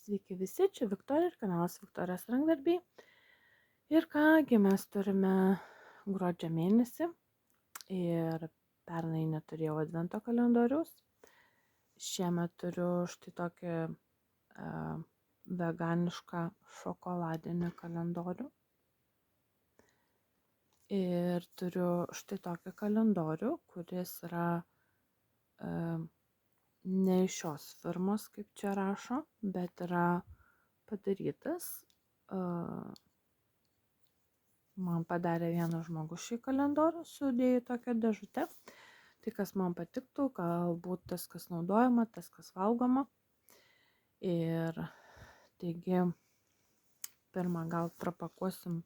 Sveiki visi, čia Viktorija ir kanalas Viktorijos rankdarbiai. Ir kągi mes turime gruodžio mėnesį ir pernai neturėjau advento kalendoriaus. Šiemet turiu štai tokį veganišką šokoladinį kalendorių. Ir turiu štai tokį kalendorių, kuris yra ne iš šios firmos, kaip čia rašo, bet yra padarytas. Man padarė vienas žmogus šį kalendorių, sudėjo tokią dėžutę. Tai kas man patiktų, galbūt tas, kas naudojama, tas, kas valgoma. Ir taigi, pirmą gal prapakuosim.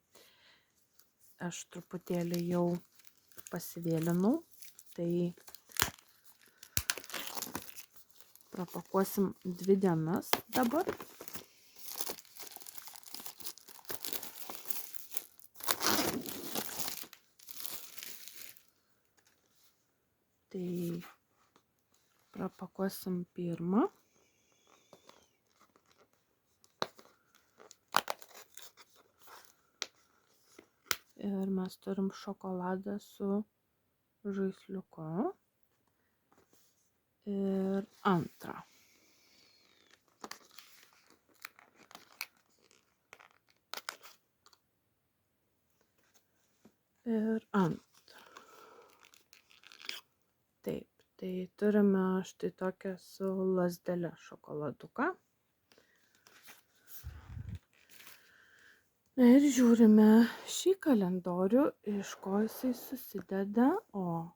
Aš truputėlį jau pasivėlinau. Tai prapakuosim 2 dienas dabar. Tai prapakuosim pirmą. Ir mes turim šokoladą su žaisliuku. Ir antrą. Ir antrą. Taip, tai turime štai tokią su lazdele šokoladuką. Ir žiūrime šį kalendorių, iš ko jisai susideda. O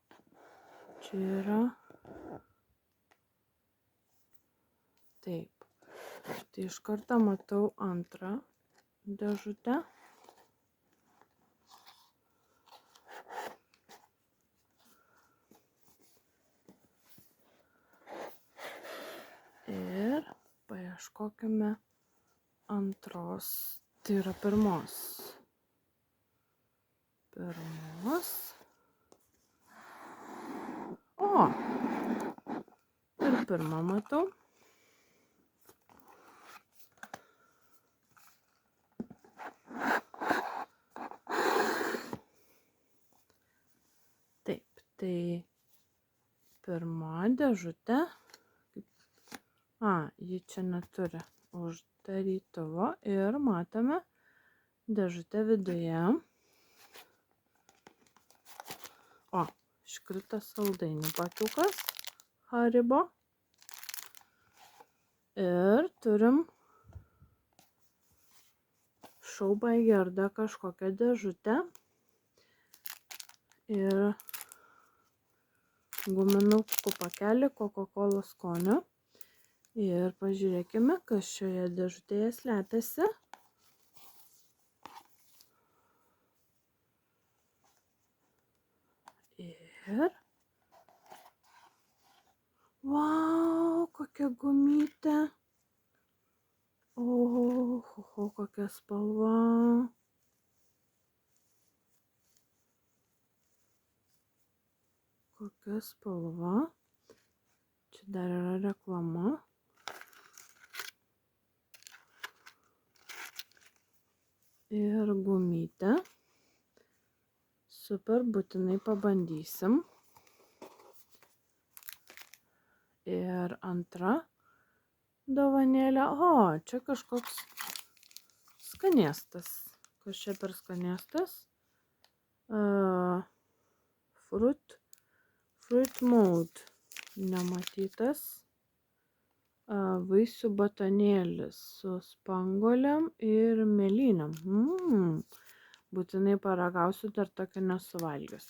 čia yra. Taip. Tai iš karto matau antrą dėžutę. Ir paieškokime antros, tai yra pirmos. O, ir pirmą matau. Taip, tai pirma dėžutė. Ji čia neturi uždarytuvo ir matome dėžutę viduje. O, iškrito saldainių pakiukas Haribo. Ir turim Show by Gerda kažkokią dėžutę. Ir guminukų pakelį Coca-Cola skonio. Ir pažiūrėkime, kas šioje dėžutėje slepiasi. Ir vau, kokia gumytė. Oho, kokia spalva. Kokia spalva. Čia dar yra reklama. Ir gumytė. Super, būtinai pabandysim. Ir antra dovanėlė. O, čia kažkoks skanėstas. Kas čia per skanėstas? Fruit Mode. Nematytas. Vaisių batonėlis su spanguolėm ir mėlynėm. Būtinai paragausiu, dar tokio nesuvalgius.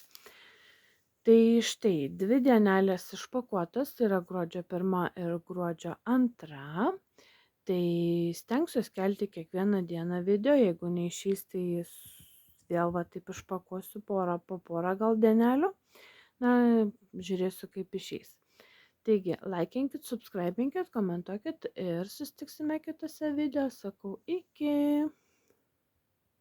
Tai štai 2 dienelės išpakuotos, tai yra gruodžio 1 ir gruodžio 2. Tai stengsiuosi kelti kiekvieną dieną video, jeigu neišeis, tai vėl va taip išpakuosiu porą po porą gal dienelių. Na, žiūrėsiu kaip išeis. Taigi, laikinkit, subscribinkit, komentuokit ir susitiksime kitose video. Sakau, iki.